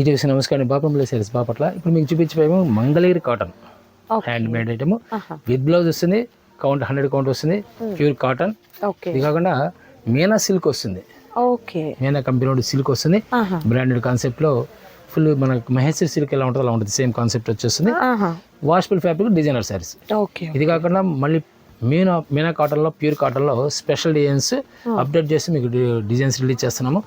ఇది వచ్చి నమస్కారం బాపంలో సేల్స్ బాపట్ల. ఇప్పుడు మీకు చూపించేమో Mangalagiri cotton handmade item with blouse వస్తుంది. కౌంట్ 100 కౌంట్ వస్తుంది. Pure cotton. ఇది కాకుండా మీనా సిల్క్ వస్తుంది. మీనా కంపెనీ సిల్క్ వస్తుంది. బ్రాండెడ్ కాన్సెప్ట్ లో ఫుల్ మనకు మహేశ్వరి సిల్క్ ఎలా ఉంటుందో అలా ఉంటుంది. సేమ్ కాన్సెప్ట్ వచ్చేస్తుంది. Washable fabric designer saris. ఇది కాకుండా మళ్ళీ మీనా కాటన్లో ప్యూర్ కాటన్లో స్పెషల్ డిజైన్స్ అప్డేట్ చేసి మీకు డిజైన్స్ రిలీజ్ చేస్తున్నాము.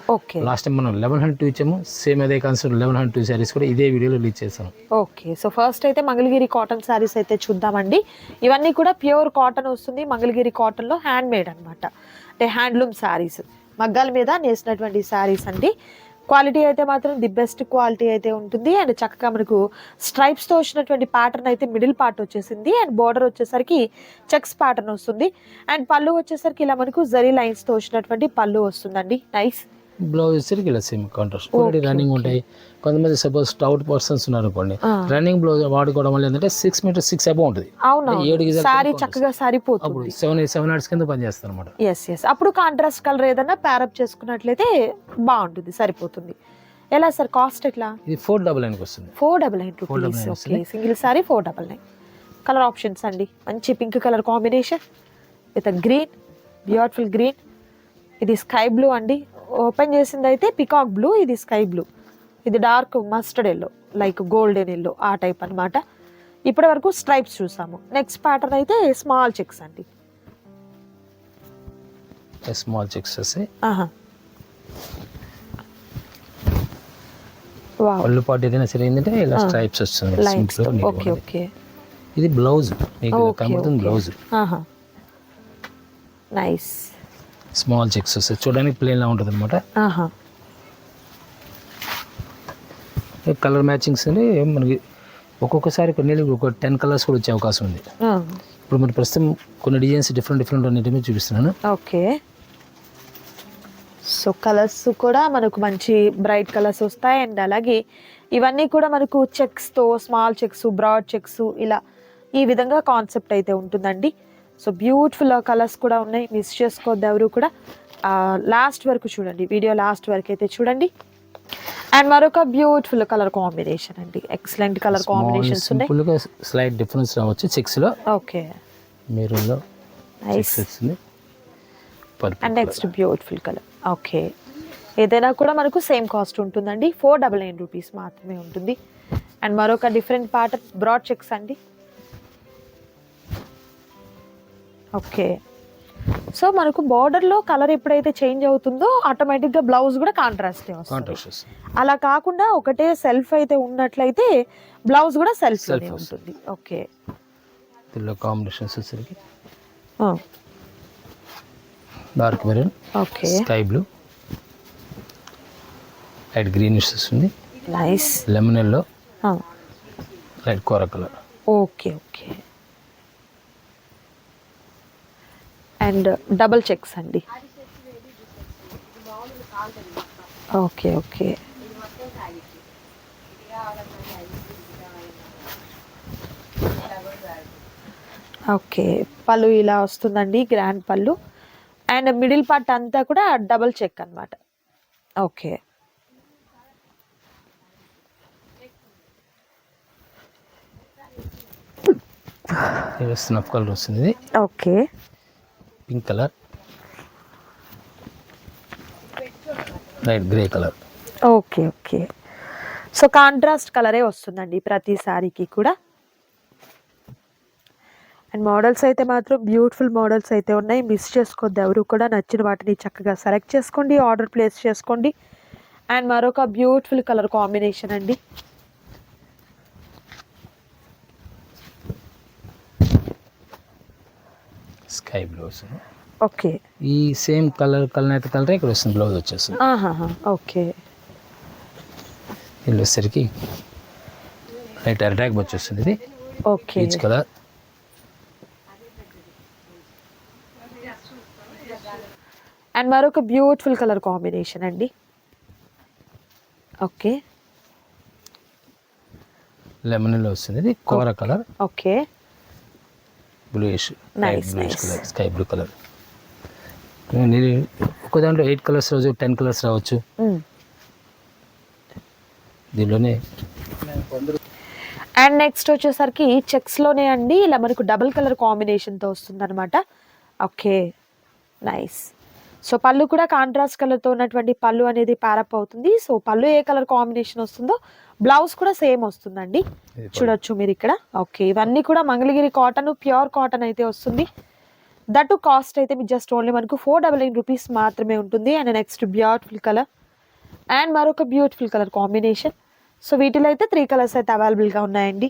లాస్ట్ టైం మనం 1102 ఇచ్చాము. సేమ్ అదే కాన్సెప్ట్ 1102 శారీస్ కూడా ఇదే వీడియోలో రిలీజ్ చేస్తాము. ఓకే, సో ఫస్ట్ అయితే మంగళగిరి కాటన్ శారీస్ అయితే చూద్దామండి. ఇవన్నీ కూడా ప్యూర్ కాటన్ వస్తుంది. మంగళగిరి కాటన్లో హ్యాండ్ మేడ్ అనమాట, అంటే హ్యాండ్లూమ్ శారీస్, మగ్గాల మీద నేసినటువంటి శారీస్ అండి. క్వాలిటీ అయితే మాత్రం ది బెస్ట్ క్వాలిటీ అయితే ఉంటుంది. అండ్ చక్కగా మనకు స్ట్రైప్స్తో వచ్చినటువంటి ప్యాటర్న్ అయితే మిడిల్ పార్ట్ వచ్చేసింది. అండ్ బార్డర్ వచ్చేసరికి చెక్స్ ప్యాటర్న్ వస్తుంది. అండ్ పళ్ళు వచ్చేసరికి ఇలా మనకు జరీ లైన్స్తో వచ్చినటువంటి పళ్ళు వస్తుందండి. నైస్. బ్లౌజ్ వచ్చేసరికి ఇలా సేమ్ కాంట్రాస్ట్ రన్నింగ్ ఉంటాయి. కొంతమంది సపోజ్ స్టౌట్ పర్సన్స్ ఉన్నారు అనుకోండి, రన్నింగ్ బ్లౌజ్ వాడుకోవడం వల్ల ఏంటంటే 6 మీటర్స్ 6 అబౌ ఉంటుంది. సారీ చక్కగా సరిపోతుంది. 7 hours కింద పనిచేస్తాను అనమాట. అప్పుడు కాంట్రాస్ట్ కలర్ ఏదైనా ప్యారప్ చేసుకున్నట్లయితే బాగుంటుంది, సరిపోతుంది. ఎలా సార్ కాస్ట్ ఎట్లా? ఇది 499 వస్తుంది. 499 rupees. Okay, single sorry 499. Colour options అండి, మంచి pink colour combination with green, beautiful green. ఇది స్కై బ్లూ అండి. ఓపెన్ చేసింది అయితే పికాక్ బ్లూ, ఇది స్కై బ్లూ, ఇది dark mustard yellow, like golden yellow ఆ టైప్ అనమాట. ఇప్పటి వరకు స్ట్రైప్స్ చూసాము. నెక్స్ట్ ప్యాటర్న్ అయితే స్మాల్ చెక్స్ అండి. స్మాల్ చెక్స్ పళ్ళు పాటు ఏదైనా సరే ఏంటంటే ఇలా స్ట్రైప్స్ వస్తుంది. Okay okay. ఇది బ్లౌజ్ మీకు కనబడుతుంది. Blouse nice. స్మాల్ చెక్స్ వస్తాయి, చూడడానికి ప్లేన్ లా ఉంటుంది అనమాట. కలర్ మ్యాచింగ్స్ అంటే మనకి ఒక్కొక్కసారి కొన్ని ఒక 10 కలర్స్ కూడా వచ్చే అవకాశం ఉంది. ఇప్పుడు మరి ప్రస్తుతం కొన్ని డిజైన్స్ డిఫరెంట్ అన్నిటి చూపిస్తున్నాను. ఓకే, సో కలర్స్ కూడా మనకు మంచి బ్రైట్ కలర్స్ వస్తాయి. అండ్ అలాగే ఇవన్నీ కూడా మనకు చెక్స్తో, స్మాల్ చెక్స్, బ్రాడ్ చెక్స్, ఇలా ఈ విధంగా కాన్సెప్ట్ అయితే ఉంటుందండి. సో బ్యూటిఫుల్ కలర్స్ కూడా ఉన్నాయి, మిస్ చేసుకోవద్దు ఎవరు కూడా. లాస్ట్ వరకు చూడండి, వీడియో లాస్ట్ వరకు అయితే చూడండి. అండ్ మరొక బ్యూటిఫుల్ కలర్ కాంబినేషన్ అండి, ఎక్సలెంట్ కలర్ కాంబినేషన్స్ ఉన్నాయి. స్లైట్ డిఫరెన్స్ రావచ్చు చెక్స్ లో. ఓకే, మెరూన్ లో nice. And next beautiful colour. Okay, ఏదైనా కూడా మనకు సేమ్ కాస్ట్ ఉంటుందండి. 499 రూపీస్ మాత్రమే ఉంటుంది. అండ్ మరొక డిఫరెంట్ ప్యాటర్న్ బ్రాడ్ చెక్స్ అండి. ఓకే, సో మనకు బార్డర్లో కలర్ ఎప్పుడైతే చేంజ్ అవుతుందో ఆటోమేటిక్గా బ్లౌజ్ కూడా కాంట్రాస్ట్ వస్తుంది. అలా కాకుండా ఒకటే సెల్ఫ్ అయితే ఉన్నట్లయితే బ్లౌజ్ కూడా సెల్ఫ్ ఉంటుంది. ఓకే, దీనిలో కాంబినేషన్స్ వచ్చేసరికి dark maroon, okay, sky blue, light green వస్తుంది. Nice. Lemon yellow, light kora colour. Okay okay. And double checks అండి. Okay okay. ఓకే, పళ్ళు ఇలా వస్తుందండి, గ్రాండ్ పళ్ళు. అండ్ మిడిల్ పార్ట్ అంతా కూడా డబల్ చెక్ అనమాట. ఓకే, స్నఫ్ కలర్ వస్తుంది. Okay, pink colour, light grey colour. Okay okay. So contrast కలరే వస్తుందండి ప్రతి సారీకి కూడా. అండ్ మోడల్స్ అయితే మాత్రం బ్యూటిఫుల్ మోడల్స్ అయితే ఉన్నాయి, మిస్ చేసుకోవద్దు ఎవరు కూడా. నచ్చిన వాటిని చక్కగా సెలెక్ట్ చేసుకోండి, ఆర్డర్ ప్లేస్ చేసుకోండి. అండ్ మరొక బ్యూటిఫుల్ కలర్ కాంబినేషన్ అండి. స్కై బ్లూ వస్తుంది. ఓకే, ఈ సేమ్ కలర్ కలర్ కలర్ ఇక్కడ వస్తుంది. బ్లౌజ్ వచ్చేస్తుంది. ఓకే, ఇది వచ్చేసరికి లైట్ అటాక్ వచ్చేస్తుంది. ఇది ఓకే, పీచ్ కలర్. అండ్ మరొక బ్యూటిఫుల్ కలర్ కాంబినేషన్ అండి. ఓకే, లెమన్ లో వస్తుంది. ఇది కోర colour. Okay, bluish, nice bluish colour, sky blue colour. ఒక దాంట్లో 8 కలర్స్ రావచ్చు, 10 కలర్స్ రావచ్చు. దీనిలోనే అండ్ నెక్స్ట్ వచ్చేసరికి చెక్స్లోనే అండి ఇలా మనకు డబుల్ కలర్ కాంబినేషన్తో వస్తుంది అనమాట. Okay, nice. సో పళ్ళు కూడా కాంట్రాస్ట్ కలర్తో ఉన్నటువంటి పళ్ళు అనేది ప్యారప్ అవుతుంది. సో పళ్ళు ఏ కలర్ కాంబినేషన్ వస్తుందో బ్లౌజ్ కూడా సేమ్ వస్తుందండి, చూడొచ్చు మీరు ఇక్కడ. ఓకే, ఇవన్నీ కూడా మంగళగిరి కాటన్, ప్యూర్ కాటన్ అయితే వస్తుంది. దట్టు కాస్ట్ అయితే మీకు జస్ట్ ఓన్లీ మనకు 499 రూపీస్ మాత్రమే ఉంటుంది. And next beautiful colour and మరొక బ్యూటిఫుల్ కలర్ కాంబినేషన్. సో వీటిలో అయితే 3 కలర్స్ అయితే అవైలబుల్గా ఉన్నాయండి.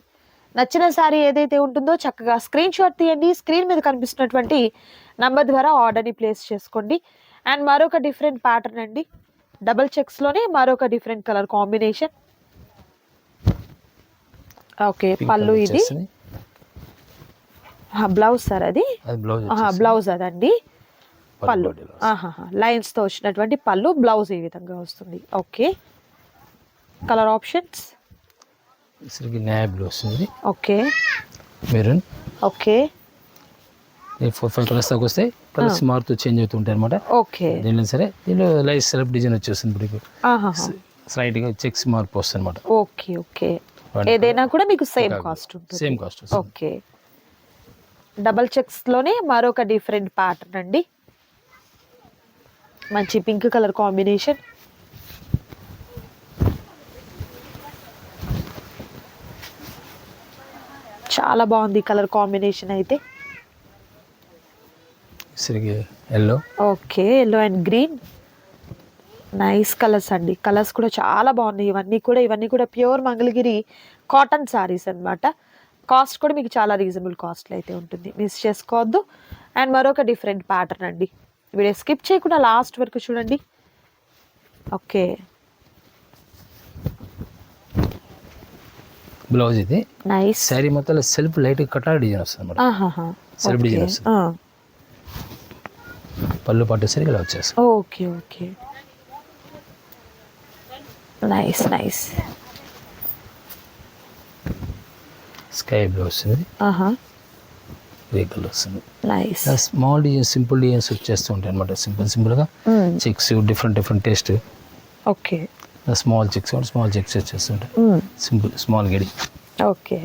నచ్చిన శారీ ఏదైతే ఉంటుందో చక్కగా స్క్రీన్ షాట్ తీయండి. స్క్రీన్ మీద కనిపిస్తున్నటువంటి నంబర్ ద్వారా ఆర్డర్ని ప్లేస్ చేసుకోండి. అండ్ మరొక డిఫరెంట్ ప్యాటర్న్ అండి, డబుల్ చెక్స్లోనే మరొక డిఫరెంట్ కలర్ కాంబినేషన్. ఓకే, పళ్ళు ఇది, బ్లౌజ్ సార్ అది బ్లౌజ్ అదండి. పళ్ళు లైన్స్తో వచ్చినటువంటి పళ్ళు, బ్లౌజ్ ఈ విధంగా వస్తుంది. Okay, colour options navy blue వస్తుంది. Okay, maroon. ఓకే, 4-5 కలర్స్ దాకా వస్తాయి. కలర్స్ మారుతూ చేంజ్ అవుతూ ఉంటాయి అనమాట. ఓకే, దీనిలో సరే దీనిలో లైట్ సెల్ఫ్ డిజైన్ వచ్చేస్తుంది. ఇప్పుడు స్లైట్గా చెక్స్ మార్పు వస్తుంది అనమాట. ఓకే ఓకే, ఏదైనా కూడా మీకు సేమ్ కాస్ట్ ఉంటుంది. Same cost. ఓకే, డబల్ చెక్స్లోనే మరొక డిఫరెంట్ ప్యాటర్న్ అండి, మంచి పింక్ కలర్ కాంబినేషన్. చాలా బాగుంది కలర్ కాంబినేషన్ అయితే. Yellow. Okay, yellow and green, nice colours అండి. కలర్స్ కూడా చాలా బాగున్నాయి. ఇవన్నీ కూడా ప్యూర్ మంగళగిరి కాటన్ శారీస్ అన్నమాట. కాస్ట్ కూడా మీకు చాలా రీజనబుల్ కాస్ట్లో అయితే ఉంటుంది, మిస్ చేసుకోవద్దు. అండ్ మరొక డిఫరెంట్ ప్యాటర్న్ అండి. వీడియో స్కిప్ చేయకుండా లాస్ట్ వరకు చూడండి. ఓకే, బ్లౌజ్ ఇది నైస్. శారీ మొత్తం సెల్ఫ్ లైట్ కట్టాల డిజైన్ వస్తుంది అన్నమాట. సెల్ఫ్ డిజైన్ వస్తుంది. పళ్ళు పట్టు సరిగా ఇలా వచ్చేస్తుంది. Okay okay, nice nice. Sky blue వస్తుంది. గ్రే కలర్ వస్తుంది. Nice. Small design, simple designs వచ్చేస్తూ ఉంటాయి అనమాట. సింపుల్గా checks, different taste. Okay, small checks వచ్చేస్తుంటాయి. సింపుల్ స్మాల్ గడి. ఓకే,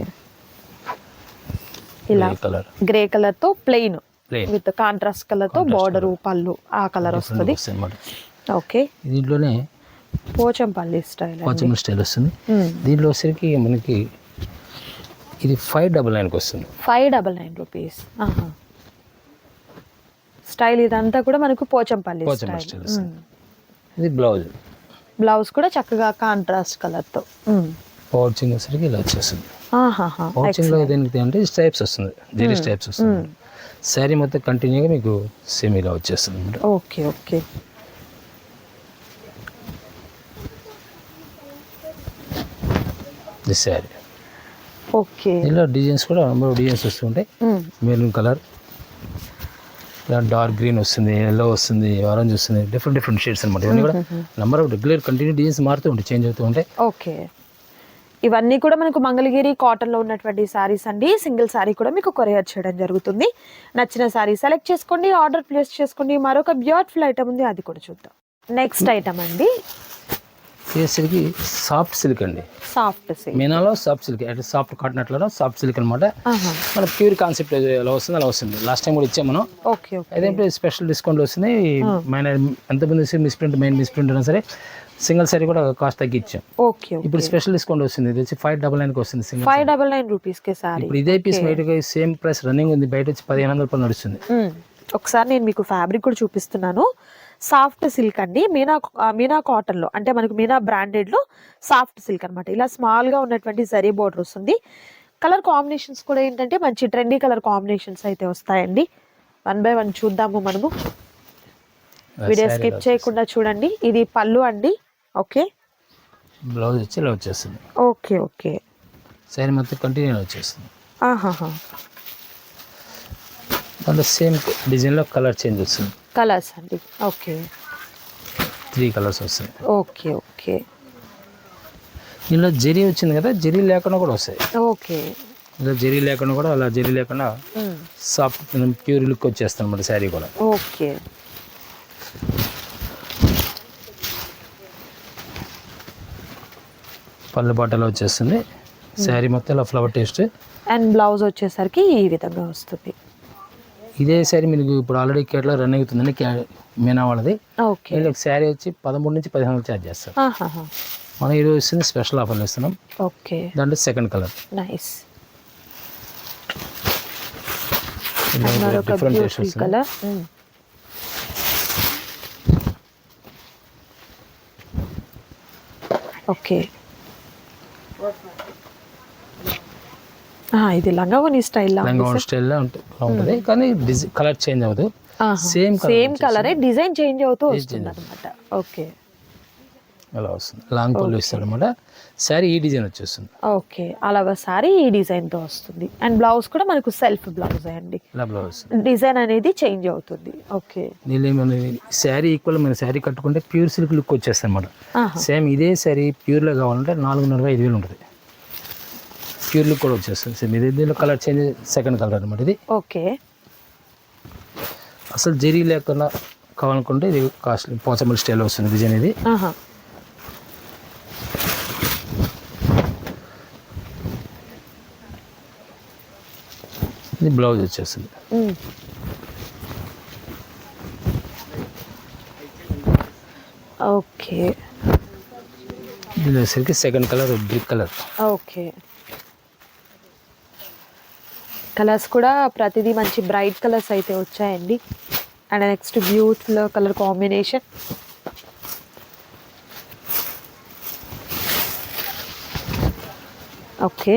ఇలా కలర్ గ్రే కలర్తో ప్లెయిన్ విత్ కాంట్రాస్ట్ కలర్తో బార్డర్, పళ్ళు ఆ కలర్ వస్తుంది. ఓకే, దీంట్లోనే పోచంపల్లి స్టైల్ వస్తుంది. దీంట్లో వచ్చేసరికి మనకి ఇది 599 వస్తుంది. 599 రూపీస్ స్టైల్. ఇదంతా కూడా మనకు పోచంపల్లి స్టైల్. ఇది బ్లౌజ్ కూడా చక్కగా కాంట్రాస్ట్ కలర్తో. పౌచింగ్ వచ్చేసరికి ఇలా వచ్చేస్తుంది. పౌచింగ్లో దేనికి అంటే స్ట్రైప్స్ వస్తుంది, జెరీ స్ట్రైప్స్ వస్తుంది. శారీ మొత్తం కంటిన్యూగా మీకు సేమ్ ఇలా వచ్చేస్తుంది అనమాట. Okay okay, this sari. Okay, ఇలా డిజైన్స్ కూడా నెంబర్ ఆఫ్ డిజైన్స్ వస్తుంటాయి. మెరూన్ కలర్, ఇలా డార్క్ గ్రీన్ వస్తుంది, ఎల్లో వస్తుంది, ఆరెంజ్ వస్తుంది, డిఫరెంట్ షేడ్స్ అనమాట. ఇవన్నీ కూడా number of regular continue designs మారుతూ ఉంటాయి, చేంజ్ అవుతూ ఉంటాయి. ఓకే, ఇవన్నీ కూడా మనకు మంగళగిరి కాటన్లో ఉన్నటువంటి శారీస్ అండి. సింగిల్ శారీ కూడా మీకు కొరియర్ చేయడం జరుగుతుంది. నచ్చిన శారీ సెలెక్ట్ చేసుకోండి, ఆర్డర్ ప్లేస్ చేసుకోండి. మరొక బ్యూటిఫుల్ ఐటమ్ ఉంది, అది కూడా చూద్దాం. నెక్స్ట్ ఐటమ్ అండి, వచ్చేసరికి సాఫ్ట్ సిల్క్ అండి. సాఫ్ట్ సిల్క్, మీనాలో సాఫ్ట్ సిల్క్, అంటే సాఫ్ట్ కాటన్ అట్లా సాఫ్ట్ సిల్క్ అనమాట. మన ప్యూర్ కాన్సెప్ట్ ఎలా వస్తుంది అలా వస్తుంది. లాస్ట్ టైం కూడా ఇచ్చాం మనం. ఓకే, అదేంటే స్పెషల్ డిస్కౌంట్ వస్తుంది. ఎంతమంది మెయిన్ మిస్ప్రింట్ అయినా సరే సింగిల్ సారీ కూడా కాస్ట్ తగ్గించాం. ఓకే, ఇప్పుడు స్పెషల్ డిస్కౌంట్ వస్తుంది. ఇది వచ్చి 599 వస్తుంది. 599 రూపీస్ కే సారీ. ఇప్పుడు ఇదే పీస్ బయటకి సేమ్ ప్రైస్ రన్నింగ్ ఉంది, బయట వచ్చి 1500 రూపాయలు నడుస్తుంది. ఒకసారి నేను మీకు ఫ్యాబ్రిక్ కూడా చూపిస్తున్నాను. సాఫ్ట్ సిల్క్ అండి, మీనా కాటన్లో, అంటే మనకు మీనా బ్రాండెడ్లో సాఫ్ట్ సిల్క్ అనమాట. ఇలా స్మాల్గా ఉన్నటువంటి జరీ బోర్డర్ వస్తుంది. కలర్ కాంబినేషన్స్ కూడా ఏంటంటే మంచి ట్రెండీ కలర్ కాంబినేషన్స్ అయితే వస్తాయండి. 1 by 1 చూద్దాము మనము. వీడియో స్కిప్ చేయకుండా చూడండి. ఇది పళ్ళు అండి. ఓకే, బ్లౌజ్ వచ్చి ఇలా వచ్చేస్తుంది. ఓకే ఓకే, శారీ మొత్తం కంటిన్యూ వచ్చేస్తుంది. దాంట్లో సేమ్ డిజైన్లో కలర్ చేంజ్ వస్తుంది. కలర్స్ అండి. ఓకే, 3 కలర్స్ వస్తాయి. ఓకే ఓకే, ఇందులో జరీ వచ్చింది కదా, జరీ లేకుండా కూడా వస్తాయి. ఓకే, ఇలా జరీ లేకుండా కూడా, అలా జరీ లేకుండా సాఫ్ట్ ప్యూర్ లుక్ వచ్చేస్తుంది అన్నమాట శారీ కూడా. ఓకే, పళ్ళు బాటలో వచ్చేస్తుంది. శారీ మొత్తం ఇలా ఫ్లవర్ టేస్ట్. అండ్ బ్లౌజ్ వచ్చేసరికి ఈ విధంగా వస్తుంది. ఇదే శారీ మీకు ఇప్పుడు ఆల్రెడీ కేటలో రన్ అవుతుందండి, మీనా వాళ్ళది. ఓకే. వీళ్ళకి శారీ వచ్చి 13 నుంచి 15 ఛార్జ్ చేస్తారు. మనం ఈరోజు వస్తుంది స్పెషల్ ఆఫర్లు ఇస్తున్నాం. ఓకే. దాంట్లో second colour nice. Different taste వస్తుంది. కలర్. ఓకే. ఇది లంగావోని స్టైల్లో ఉంటుంది కానీ కలర్ చేంజ్ అవ్వదు. సేమ్ కలరే డిజైన్ చేంజ్ అవుతూ వస్తుంది అనమాట. ఓకే. అలా వస్తుంది. లాంగ్ పళ్ళు ఇస్తారు అనమాట. శారీ ఈ డిజైన్ వచ్చేస్తుంది. ఓకే. అలా శారీ ఈ డిజైన్తో వస్తుంది. అండ్ బ్లౌజ్ కూడా మనకు సెల్ఫ్ బ్లౌజ్ అండి. ఇలా బ్లౌజ్ డిజైన్ అనేది చేంజ్ అవుతుంది. ఓకే. శారీ ఈక్వల్ మన శారీ కట్టుకుంటే ప్యూర్ సిల్క్ లుక్ వచ్చేస్తుంది అనమాట. సేమ్ ఇదే శారీ ప్యూర్లో కావాలంటే 4,500 ఉంటుంది. ప్యూర్ లుక్ కూడా వచ్చేస్తుంది. సేమ్ ఇది దీనిలో కలర్ చేంజ్ సెకండ్ కలర్ అనమాట ఇది. ఓకే. అసలు జరీ లేకుండా కావాలనుకుంటే ఇది కాస్ట్లీ పోచంపల్లి స్టైల్ వస్తుంది డిజైన్ ఇది. ఇది బ్లౌజ్ వచ్చేస్తుంది. ఓకే. దీని వచ్చేసరికి second colour brick colour. Okay. Colours కూడా ప్రతిదీ మంచి బ్రైట్ కలర్స్ అయితే వచ్చాయండి. And next beautiful colour combination. Okay.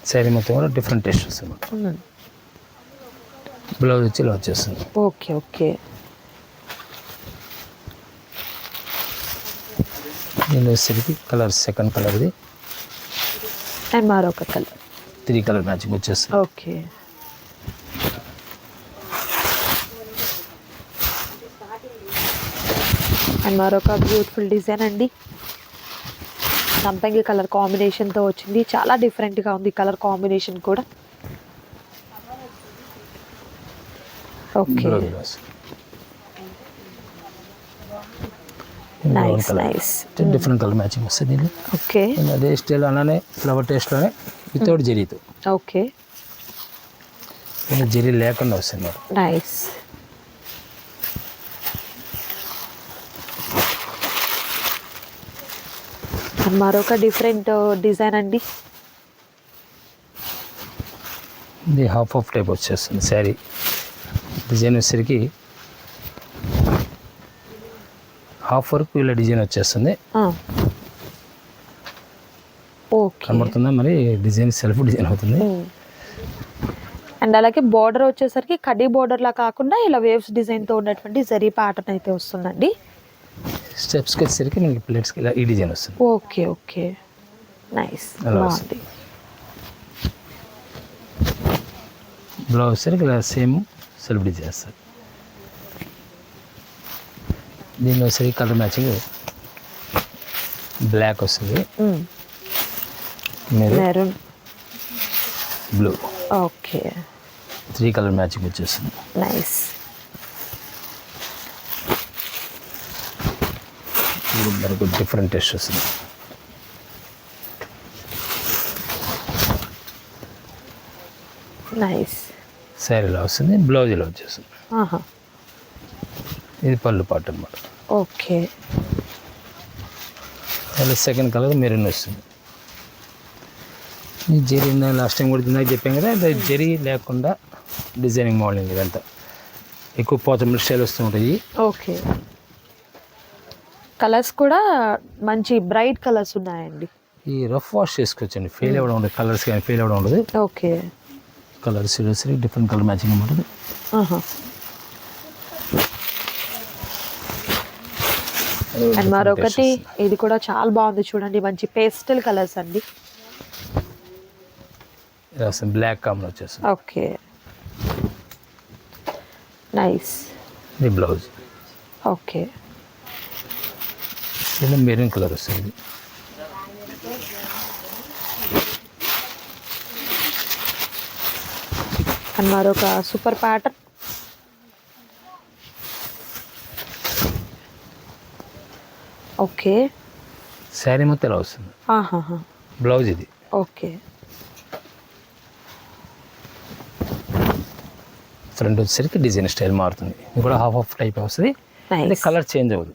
Sari మొత్తం కూడా డిఫరెంట్ టేస్ట్ వస్తుంది. బ్లౌజ్ వచ్చి ఇలా వచ్చేస్తుంది. ఓకే. ఓకే. దీనిలో వచ్చేసరికి కలర్ సెకండ్ కలర్ ఇది. అండ్ మరొక కలర్ 3 కలర్ మ్యాచింగ్ వచ్చేస్తుంది. ఓకే. అండ్ మరొక బ్యూటిఫుల్ డిజైన్ అండి. సంపంగి కలర్ కాంబినేషన్తో వచ్చింది. చాలా డిఫరెంట్గా ఉంది కలర్ కాంబినేషన్ కూడా. Okay. Nice nice. Different colour matching వస్తుంది దీన్ని. ఓకే. అదే స్టైల్ అలానే ఫ్లవర్ టేస్ట్లోనే వితౌట్ జరీతో. ఓకే. జరీ లేకుండా వస్తుంది. నైస్. మరొక డిఫరెంట్ డిజైన్ అండి. ఇది హాఫ్ ఆఫ్ టైప్ వచ్చేస్తుంది శారీ డిజైన్ వచ్చేసరికి హాఫ్ వరకు ఇలా డిజైన్ వచ్చేస్తుంది. కనబడుతుందా మరి డిజైన్ సెల్ఫ్ డిజైన్ అవుతుంది. అండ్ అలాగే బార్డర్ వచ్చేసరికి కడ్డీ బార్డర్ లా కాకుండా ఇలా వేవ్స్ డిజైన్తో ఉన్నటువంటి జరీ ప్యాటర్న్ అయితే వస్తుందండి. స్టెప్స్కి వచ్చేసరికి మనకి ప్లేట్స్కి ఇలా ఈ డిజైన్ వస్తుంది. ఓకే. ఓకే. నైస్. బాగుంది. బ్లౌజ్ వచ్చేసరికి ఇలా సేమ్ సెల్ఫ్ డిజైన్ వస్తుంది. దీనిలో వచ్చేసరికి కలర్ మ్యాచింగ్ బ్లాక్ వస్తుంది, maroon, blue. Okay. 3 colour matching వచ్చేస్తుంది. నైస్. మనకు డిఫరెంట్ టేస్ట్ వస్తుంది. నైస్. శారీ ఇలా వస్తుంది, బ్లౌజ్ ఇలా వచ్చేస్తుంది. ఇది పళ్ళు పాటు అనమాట. ఓకే. అలా సెకండ్ కలర్ మెరూన్ వస్తుంది. ఈ జరీ లాస్ట్ టైం కూడా తిన్నాక చెప్పాం కదా, జరీ లేకుండా డిజైనింగ్ మోడలింగ్ ఇదంతా ఎక్కువ పోచంపల్లి స్టైల్ వస్తుంటాయి. ఓకే. కలర్స్ కూడా మంచి బ్రైట్ కలర్స్ ఉన్నాయండి. ఈ రఫ్ వాష్ చేసుకోవచ్చండి, ఫెయిల్ అవ్వడం ఉండదు. కలర్స్ కానీ ఫెయిల్ అవ్వడం ఉండదు. Okay. Colours different colour matching ఉంటుంది. అండ్ మరొకటి ఇది కూడా చాలా బాగుంది చూడండి, మంచి పేస్టల్ కలర్స్ అండి. బ్లాక్ కామన్ వచ్చేస్తుంది. ఓకే. నైస్. ఇది బ్లౌజ్. ఓకే. ఇది మెరూన్ కలర్ వస్తుంది. అండ్ మరొక సూపర్ ప్యాటర్న్. ఓకే. శారీ మొత్తం ఇలా వస్తుంది. బ్లౌజ్ ఇది. ఓకే. ఫ్రంట్ వచ్చేసరికి డిజైన్ స్టైల్ మారుతుంది. ఇది కూడా హాఫ్ ఆఫ్ టైప్ వస్తుంది. అంటే కలర్ చేంజ్ అవ్వదు,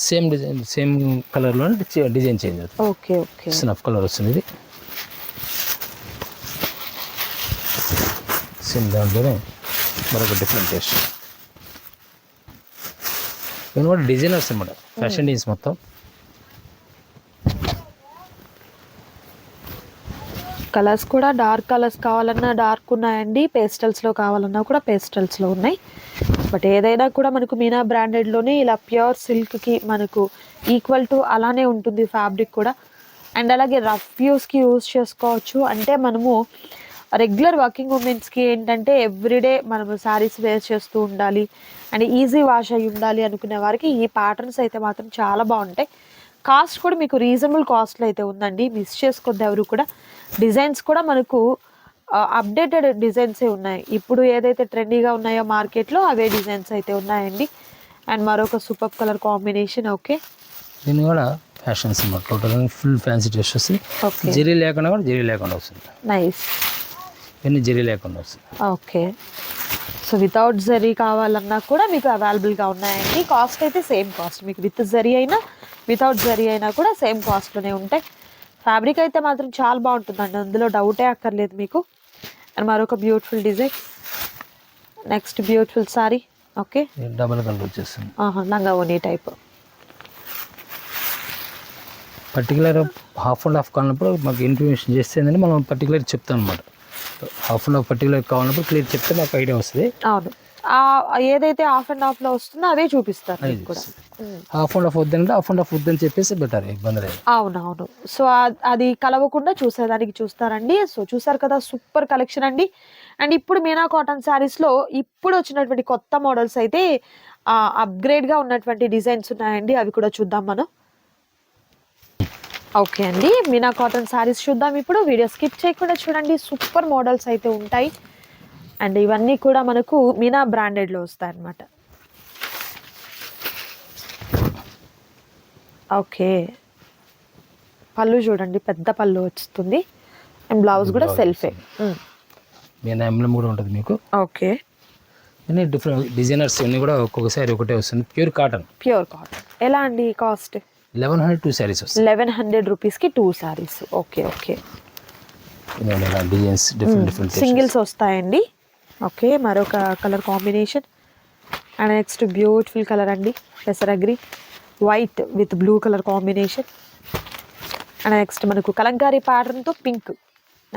సేమ్ డిజైన్ సేమ్ కలర్లో డిజైన్ చేంజ్ అవుతుంది. Okay okay. స్నఫ్ కలర్ వస్తుంది. ఇది సేమ్ దాంట్లోనే మరొక డిఫరెంట్ టేస్ట్. ఇవన్నీ కూడా డిజైనర్స్ అనమాట, ఫ్యాషన్ డిజైన్స్ మొత్తం. కలర్స్ కూడా డార్క్ కలర్స్ కావాలన్నా డార్క్ ఉన్నాయండి, పేస్టల్స్లో కావాలన్నా కూడా పేస్టల్స్లో ఉన్నాయి. బట్ ఏదైనా కూడా మనకు మీనా బ్రాండెడ్లోనే ఇలా ప్యూర్ సిల్క్కి మనకు ఈక్వల్ టు అలానే ఉంటుంది ఫ్యాబ్రిక్ కూడా. అండ్ అలాగే రఫ్ యూస్కి యూజ్ చేసుకోవచ్చు. అంటే మనము రెగ్యులర్ వర్కింగ్ ఉమెన్స్కి ఏంటంటే ఎవ్రీడే మనము శారీస్ వేర్ చేస్తూ ఉండాలి అండ్ ఈజీ వాష్ అయ్యి ఉండాలి అనుకునే వారికి ఈ ప్యాటర్న్స్ అయితే మాత్రం చాలా బాగుంటాయి. కాస్ట్ కూడా మీకు రీజనబుల్ కాస్ట్లో అయితే ఉందండి, మిస్ చేసుకోవద్దు ఎవరు కూడా. డిజైన్స్ కూడా మనకు అప్డేటెడ్ డిజైన్సే ఉన్నాయి. ఇప్పుడు ఏదైతే ట్రెండీగా ఉన్నాయో మార్కెట్లో అవే డిజైన్స్ అయితే ఉన్నాయండి. అండ్ మరొక సూపర్ కలర్ కాంబినేషన్. ఓకే, దీన్ని కూడా fashions total full fancy dress వస్తుంది. జరీ లేకుండా కూడా జరీ లేకుండా వస్తుంది. నైస్. ఇవన్నీ జరీ లేకుండా వస్తుంది. ఓకే, సో వితౌట్ జరీ కావాలన్నా కూడా మీకు అవైలబుల్గా ఉన్నాయండి. కాస్ట్ అయితే సేమ్ కాస్ట్, మీకు విత్ జరీ అయినా వితౌట్ జరీ అయినా కూడా సేమ్ కాస్ట్లోనే ఉంటాయి. ఫ్యాబ్రిక్ అయితే మాత్రం చాలా బాగుంటుందండి, అందులో డౌటే అక్కర్లేదు మీకు. అండ్ మరొక beautiful design. Next beautiful sari. Okay, double colour వచ్చేస్తుంది. లంగా ఓనీ type. Particular half and half కావాలన్నప్పుడు మాకు ఇన్ఫర్మేషన్ చేస్తే ఏంటంటే మనం పర్టికులర్ చెప్తాం అనమాట. హాఫ్ అండ్ హాఫ్ పర్టికులర్ కావాలన్నప్పుడు క్లియర్ చెప్తే మాకు ఐడియా వస్తుంది. అవును, ఏదైతే హాఫ్ అండ్ హాఫ్లో వస్తుందో అవే చూపిస్తారు కూడా. హాఫ్ అండ్ హాఫ్ వద్దంటే హాఫ్ అండ్ హాఫ్ వద్దని చెప్పేసి బెటర్, ఇబ్బంది లేదు. అవునవును, సో అది కలవకుండా చూసేదానికి చూస్తారండి. సో చూసారు కదా, సూపర్ కలెక్షన్ అండి. అండ్ ఇప్పుడు మీనా కాటన్ శారీస్లో ఇప్పుడు వచ్చినటువంటి కొత్త మోడల్స్ అయితే అప్గ్రేడ్గా ఉన్నటువంటి డిజైన్స్ ఉన్నాయండి, అవి కూడా చూద్దాం మనం. ఓకే అండి, మీనా కాటన్ శారీస్ చూద్దాం ఇప్పుడు. వీడియో స్కిప్ చేయకుండా చూడండి, సూపర్ మోడల్స్ అయితే ఉంటాయి. అండ్ ఇవన్నీ కూడా మనకు మీనా బ్రాండెడ్లో వస్తాయి అన్నమాట. ఓకే, పళ్ళు చూడండి, పెద్ద పళ్ళు వస్తుంది. అండ్ బ్లౌజ్ కూడా సెల్ఫే. మీనా ఎంబ్లమ్ కూడా ఉంటుంది మీకు. ఓకే, అన్ని డిఫరెంట్ డిజైనర్స్ అన్నీ కూడా ఒక్కొక్కసారి ఒకటే వస్తుంది. Pure cotton. ప్యూర్ కాటన్ ఎలా అండి కాస్ట్? 1100 2 సారీస్ వస్తాయి. 1100 రూపీస్కి 2 saris. Okay okay. Designs different different singles వస్తాయండి. ఓకే, మరొక colour combination. And next beautiful colour అండి, పెసరగ్రీ white with blue colour combination. And next మనకు కలంకారీ ప్యాటర్న్తో పింక్,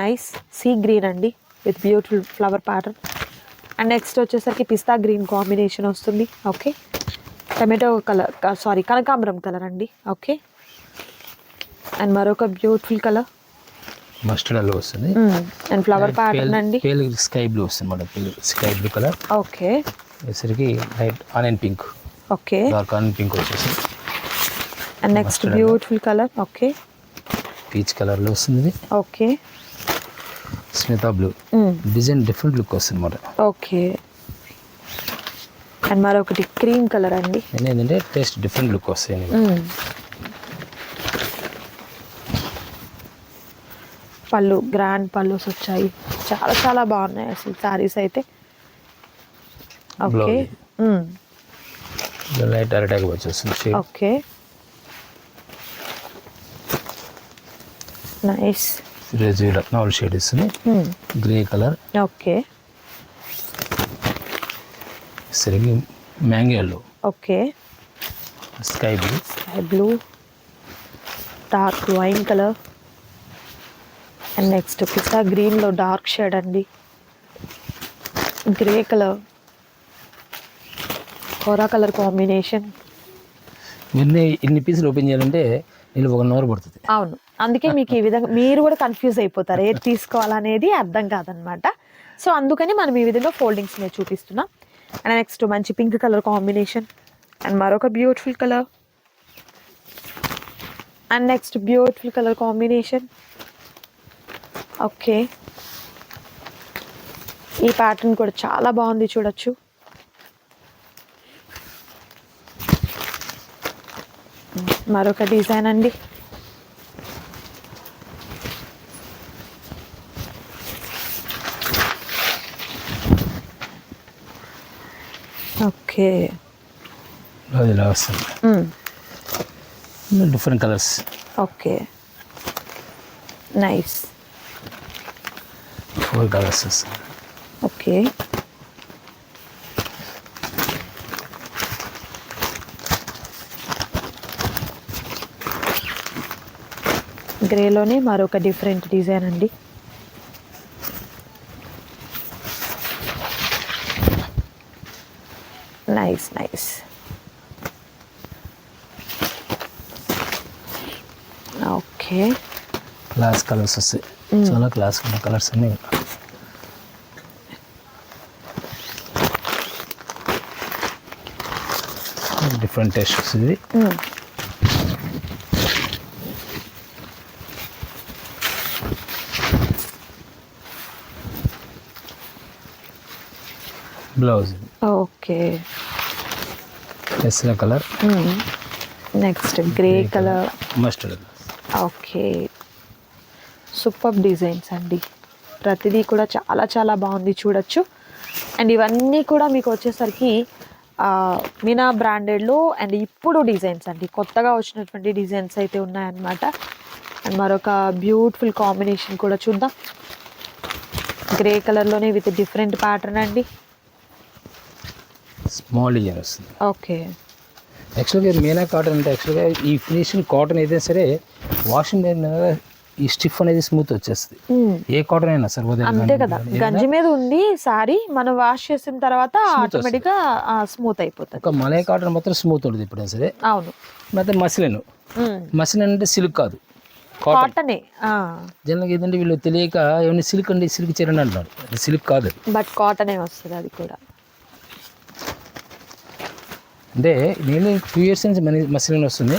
నైస్ సీ గ్రీన్ అండి with beautiful flower pattern. And next వచ్చేసరికి పిస్తా గ్రీన్ కాంబినేషన్ వస్తుంది. Okay, tomato colour sari కనకాంబరం కలర్ అండి. ఓకే, అండ్ మరొక బ్యూటిఫుల్ కలర్ మస్టర్డ్ ఎల్లో వస్తుంది. అండ్ ఫ్లవర్ ప్యాటర్న్ అండి, పేల్ స్కై బ్లూ వస్తుంది మన స్కై బ్లూ కలర్. ఓకే, వచ్చేసరికి light onion pink. Okay, dark onion pink వచ్చేసి. And next beautiful colour. Okay, peach కలర్లో వస్తుంది. Okay, Smita blue design different look వస్తుంది అన్నమాట. ఓకే, అండ్ మరొకటి క్రీమ్ కలర్ అండి. ఏంటంటే టేస్ట్ డిఫరెంట్ లుక్ వస్తాయి. పళ్ళు గ్రాండ్ పళ్ళుస్ వచ్చాయి, చాలా చాలా బాగున్నాయి అసలు శారీస్ అయితే. ఓకే, లైట్ అరటాక్ వచ్చేస్తుంది. ఓకే, నైస్ రత్నావళి షేడ్ ఇస్తుంది, గ్రే కలర్. ఓకే, సరిగ్గా mango yellow. Okay, sky blue, sky blue, dark wine colour. And next pista గ్రీన్లో డార్క్ షేడ్ అండి, grey colour, kora colour combination. ఇన్ని పీసులు ఓపెన్ చేయాలంటే నేను 1 అవర్ పడుతుంది. అవును, అందుకే మీకు ఈ విధంగా మీరు కూడా కన్ఫ్యూజ్ అయిపోతారు, ఏది తీసుకోవాలనేది అర్థం కాదనమాట. సో అందుకని మనం ఈ విధంగా ఫోల్డింగ్స్ మీద చూపిస్తున్నాం. అండ్ నెక్స్ట్ మంచి పింక్ కలర్ కాంబినేషన్. అండ్ మరొక beautiful colour. And next beautiful colour combination. Okay, ఈ ప్యాటర్న్ కూడా చాలా బాగుంది, చూడొచ్చు. మరొక డిజైన్ అండి. ఓకే. అది ఇలా వస్తుంది, different colours. Okay, nice. 4 colours వస్తుంది. ఓకే, గ్రేలోనే మరొక డిఫరెంట్ డిజైన్ అండి. Nice nice. Okay, class colours వస్తాయి, చాలా క్లాస్ ఉన్న కలర్స్ అన్నీ. డిఫరెంట్ టేస్ట్ వస్తుంది. బ్లౌజ్ ఓకే, ఎస్ల colour. Next grey colour, mustard. Okay, super designs అండి. ప్రతిదీ కూడా చాలా చాలా బాగుంది, చూడొచ్చు. అండ్ ఇవన్నీ కూడా మీకు వచ్చేసరికి మీనా బ్రాండెడ్లో అండ్ ఇప్పుడు డిజైన్స్ అండి, కొత్తగా వచ్చినటువంటి డిజైన్స్ అయితే ఉన్నాయన్నమాట. అండ్ మరొక బ్యూటిఫుల్ కాంబినేషన్ కూడా చూద్దాం. గ్రే కలర్లోనే విత్ డిఫరెంట్ ప్యాటర్న్ అండి. స్మాల్ డిజైన్ వస్తుంది. ఓకే, యాక్చువల్గా మీనా కాటన్ అంటే యాక్చువల్గా ఈ ఫినిషింగ్ కాటన్ ఏదైనా సరే వాషింగ్ మీద ఈ స్టిఫ్ అనేది స్మూత్ వచ్చేస్తుంది. ఏ కాటన్ అయినా సరే, అంతే కదా. గంజి మీద ఉంది సారీ, మనం వాష్ చేసిన తర్వాత ఆటోమేటిక్ గా స్మూత్ అయిపోతుంది. ఒక మలై కాటన్ మాత్రం స్మూత్ ఉంటుంది ఎప్పుడైనా సరే. అవును. ಮತ್ತೆ మసిలిన్. మసిలిన్ అంటే సిల్క్ కాదు, కాటనే. జనరల్గా ఏంటంటే వీళ్ళు తెలియక ఏమైనా సిల్క్ అండి, సిల్క్ చీర అంటున్నారు. అది సిల్క్ కాదు, బట్ కాటనే వస్తుంది అది కూడా. అంటే నేను 2 years నుంచి మసిలిన్ వస్తుంది,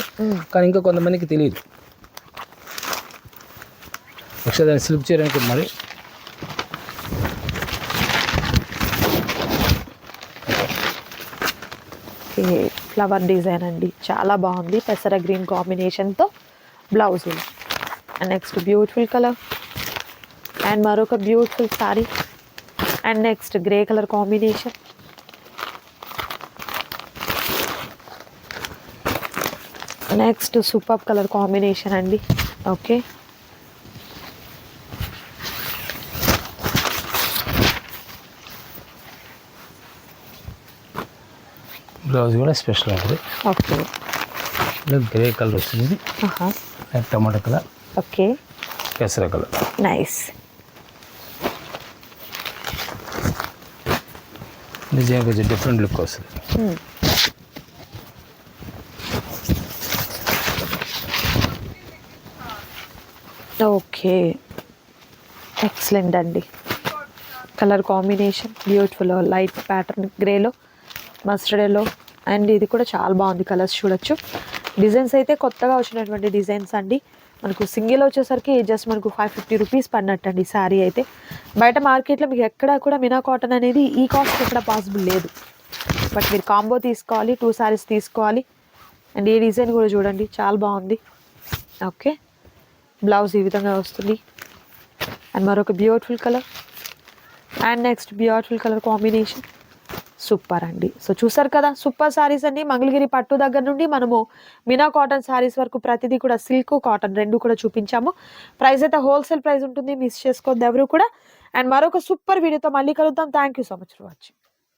కానీ ఇంకా కొంతమందికి తెలియదు. ఒకసారి దాన్ని సిల్క్ చీర అనుకుంటు మరి. ఫ్లవర్ డిజైన్ అండి, చాలా బాగుంది. పెసర గ్రీన్ కాంబినేషన్తో blouse. And next beautiful colour and మరొక beautiful sari. And next grey colour combination. Next super colour combination అండి. ఓకే, బ్లౌజ్ కూడా స్పెషల్ ఉంటుంది. ఓకే, గ్రే కలర్ వస్తుంది, టమాటో కలర్. ఓకే, పెసర కలర్. నైస్. డిజైన్ కొంచెం డిఫరెంట్ లుక్ వస్తుంది. Okay, excellent అండి. Colour combination beautiful, light pattern గ్రేలో, మస్టర్డ్లో. అండ్ ఇది కూడా చాలా బాగుంది, కలర్స్ చూడొచ్చు. డిజైన్స్ అయితే కొత్తగా వచ్చినటువంటి డిజైన్స్ అండి. మనకు సింగిల్ వచ్చేసరికి జస్ట్ మనకు 550 రూపీస్ పడినట్టు అండి శారీ అయితే. బయట మార్కెట్లో మీకు ఎక్కడా కూడా మీనా కాటన్ అనేది ఈ కాస్ట్ ఎక్కడ పాసిబుల్ లేదు. బట్ మీరు కాంబో తీసుకోవాలి, 2 శారీస్ తీసుకోవాలి. అండ్ ఈ డిజైన్ కూడా చూడండి, చాలా బాగుంది. ఓకే, బ్లౌజ్ ఈ విధంగా వస్తుంది. అండ్ మరొక beautiful colour and next beautiful colour combination. Super అండి. సో చూసారు కదా, సూపర్ శారీస్ అండి. మంగళగిరి పట్టు దగ్గర నుండి మనము మీనా కాటన్ శారీస్ వరకు ప్రతిదీ కూడా సిల్క్, కాటన్ రెండు కూడా చూపించాము. ప్రైస్ అయితే హోల్సేల్ ప్రైస్ ఉంటుంది, మిస్ చేసుకోవద్దు ఎవరు కూడా. అండ్ మరొక సూపర్ వీడియోతో మళ్ళీ కలుద్దాం. Thank you so much for watching.